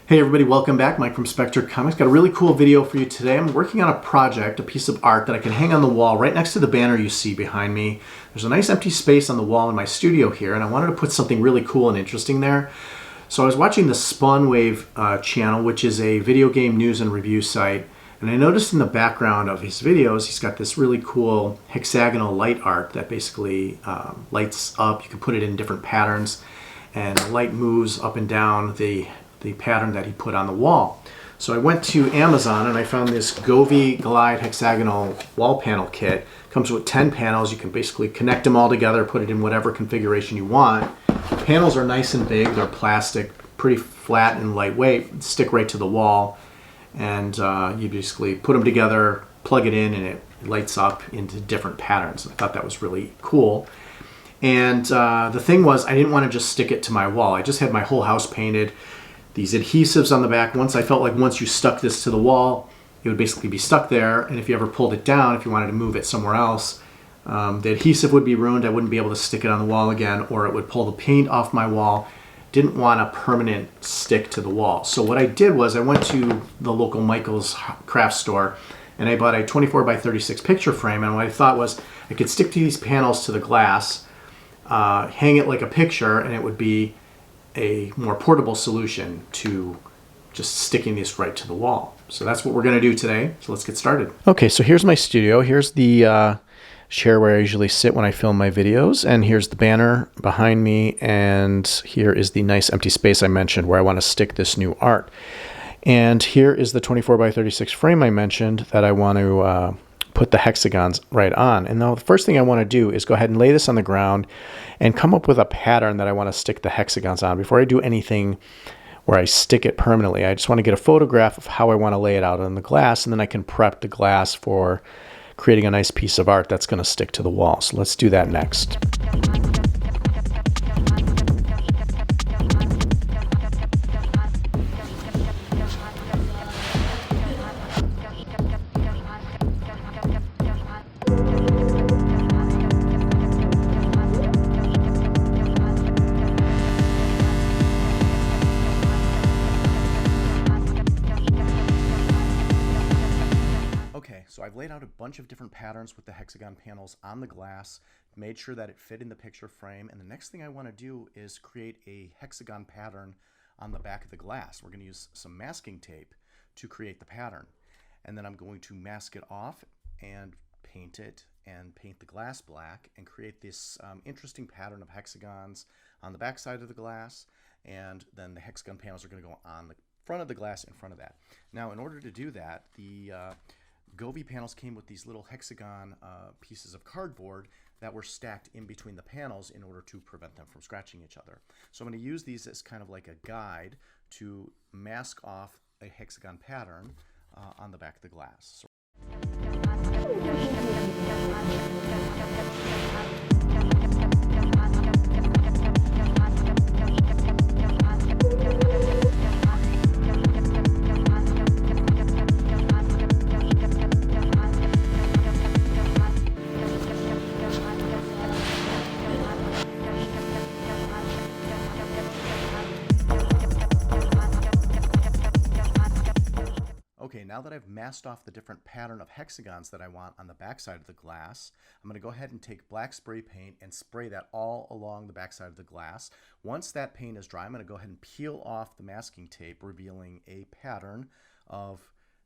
Hey everybody, welcome back. Mike from Spectre Comics. Got a really cool video for you today. I'm working on a project, a piece of art that I can hang on the wall right next to the banner you see behind me. There's a nice empty space on the wall in my studio here, and I wanted to put something really cool and interesting there. So I was watching the Spawnwave channel, which is a video game news and review site, and I noticed in the background of his videos, he's got this really cool hexagonal light art that basically lights up. You can put it in different patterns, and the light moves up and down the pattern that he put on the wall. So I went to Amazon and I found this Govee Glide hexagonal wall panel kit. Comes with 10 panels. You can basically connect them all together, put it in whatever configuration you want. The panels are nice and big. They're plastic, pretty flat and lightweight, stick right to the wall. And you basically put them together, plug it in, and it lights up into different patterns. I thought that was really cool. And the thing was, I didn't want to just stick it to my wall. I just had my whole house painted. These adhesives on the back, I felt like once you stuck this to the wall, it would basically be stuck there, and if you ever pulled it down, if you wanted to move it somewhere else, the adhesive would be ruined. I wouldn't be able to stick it on the wall again, or it would pull the paint off my wall. Didn't want a permanent stick to the wall. So what I did was I went to the local Michael's craft store, and I bought a 24 by 36 picture frame, and what I thought was I could stick these panels to the glass, hang it like a picture, and it would be a more portable solution to just sticking this right to the wall. So that's what we're going to do today. So let's get started. Okay, so here's my studio. Here's the chair where I usually sit when I film my videos, and here's the banner behind me, and here is the nice empty space I mentioned where I want to stick this new art. And here is the 24 by 36 frame I mentioned that I want to put the hexagons right on. And now the first thing I want to do is go ahead and lay this on the ground and come up with a pattern that I want to stick the hexagons on. Before I do anything where I stick it permanently, I just want to get a photograph of how I want to lay it out on the glass, and then I can prep the glass for creating a nice piece of art that's going to stick to the wall. So let's do that next. So I've laid out a bunch of different patterns with the hexagon panels on the glass, made sure that it fit in the picture frame, and the next thing I want to do is create a hexagon pattern on the back of the glass. We're going to use some masking tape to create the pattern, and then I'm going to mask it off and paint it and paint the glass black and create this interesting pattern of hexagons on the back side of the glass, and then the hexagon panels are going to go on the front of the glass in front of that. Now in order to do that, the Govee panels came with these little hexagon pieces of cardboard that were stacked in between the panels in order to prevent them from scratching each other. So I'm going to use these as kind of like a guide to mask off a hexagon pattern on the back of the glass. Okay, now that I've masked off the different pattern of hexagons that I want on the back side of the glass, I'm going to go ahead and take black spray paint and spray that all along the back side of the glass. Once that paint is dry, I'm going to go ahead and peel off the masking tape, revealing a pattern of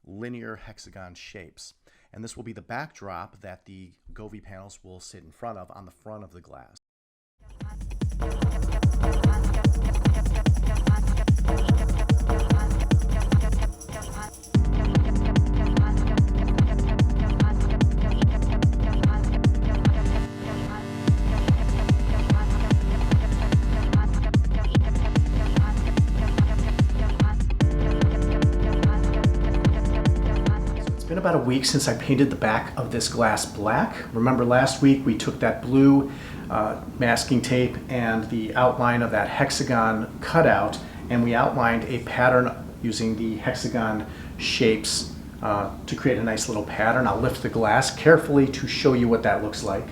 linear hexagon shapes. And this will be the backdrop that the Govee panels will sit in front of on the front of the glass. It's been about a week since I painted the back of this glass black. Remember last week we took that blue masking tape and the outline of that hexagon cutout, and we outlined a pattern using the hexagon shapes to create a nice little pattern. I'll lift the glass carefully to show you what that looks like.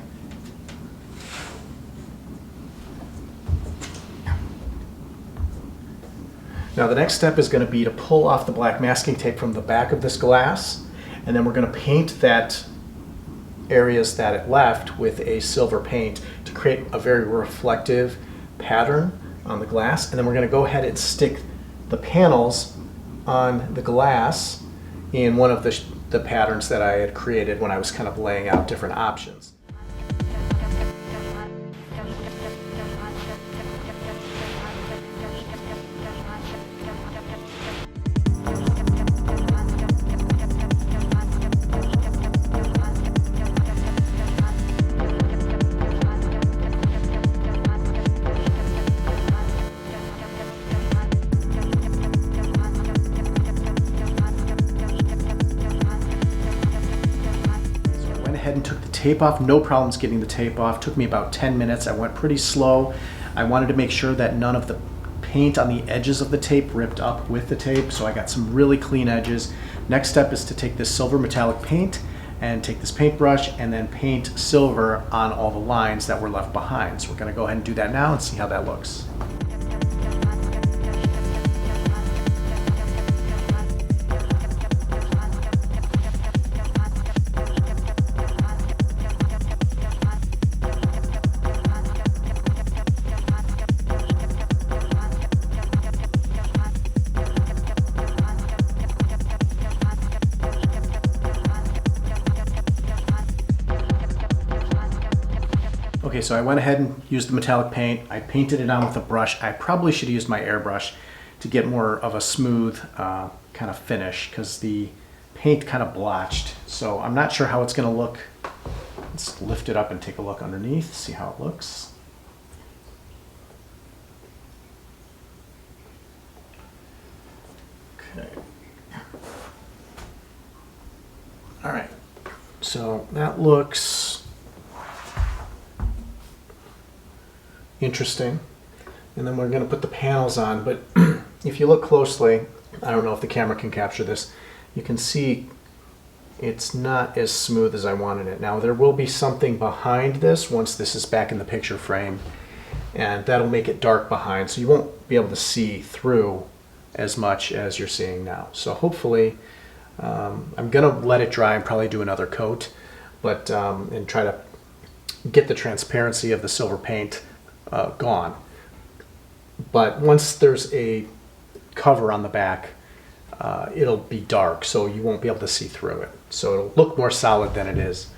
Now the next step is going to be to pull off the black masking tape from the back of this glass, and then we're going to paint that areas that it left with a silver paint to create a very reflective pattern on the glass. And then we're going to go ahead and stick the panels on the glass in one of the patterns that I had created when I was kind of laying out different options. And took the tape off. No problems getting the tape off. Took me about 10 minutes. I went pretty slow. I wanted to make sure that none of the paint on the edges of the tape ripped up with the tape, so I got some really clean edges. Next step is to take this silver metallic paint and take this paintbrush and then paint silver on all the lines that were left behind. So we're going to go ahead and do that now and see how that looks. Okay, so I went ahead and used the metallic paint. I painted it on with a brush. I probably should have used my airbrush to get more of a smooth kind of finish because the paint kind of blotched. So I'm not sure how it's going to look. Let's lift it up and take a look underneath, see how it looks. Okay. All right, so that looks interesting. And then we're going to put the panels on, but if you look closely, I don't know if the camera can capture this, you can see it's not as smooth as I wanted it. Now there will be something behind this once this is back in the picture frame, and that'll make it dark behind, so you won't be able to see through as much as you're seeing now. So hopefully, I'm going to let it dry and probably do another coat, but and try to get the transparency of the silver paint gone. But once there's a cover on the back, it'll be dark, so you won't be able to see through it. So it'll look more solid than it is.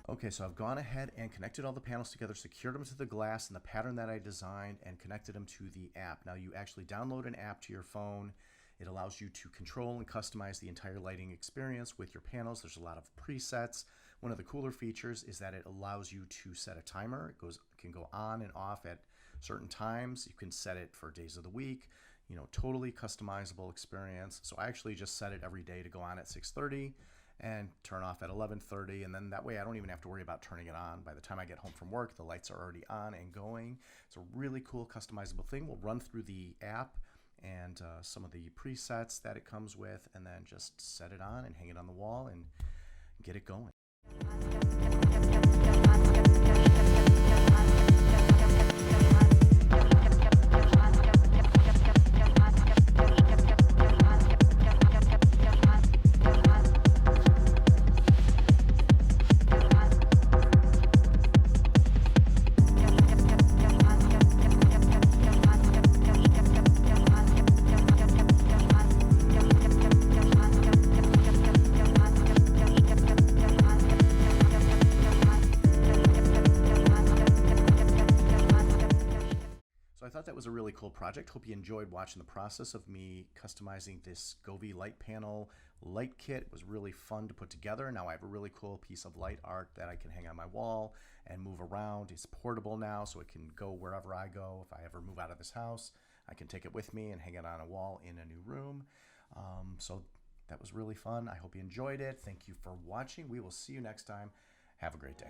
Okay, so I've gone ahead and connected all the panels together, secured them to the glass in the pattern that I designed, and connected them to the app. Now you actually download an app to your phone. It allows you to control and customize the entire lighting experience with your panels. There's a lot of presets. One of the cooler features is that it allows you to set a timer. It can go on and off at certain times. You can set it for days of the week. You know, totally customizable experience. So I actually just set it every day to go on at 6:30. And turn off at 11:30, and then that way I don't even have to worry about turning it on. By the time I get home from work, the lights are already on and going. It's a really cool customizable thing. We'll run through the app and some of the presets that it comes with, and then just set it on and hang it on the wall and get it going. That was a really cool project. Hope you enjoyed watching the process of me customizing this Govee light panel light kit. It was really fun to put together. Now I have a really cool piece of light art that I can hang on my wall and move around. It's portable now, so it can go wherever I go. If I ever move out of this house, I can take it with me and hang it on a wall in a new room. So that was really fun. I hope you enjoyed it. Thank you for watching. We will see you next time. Have a great day.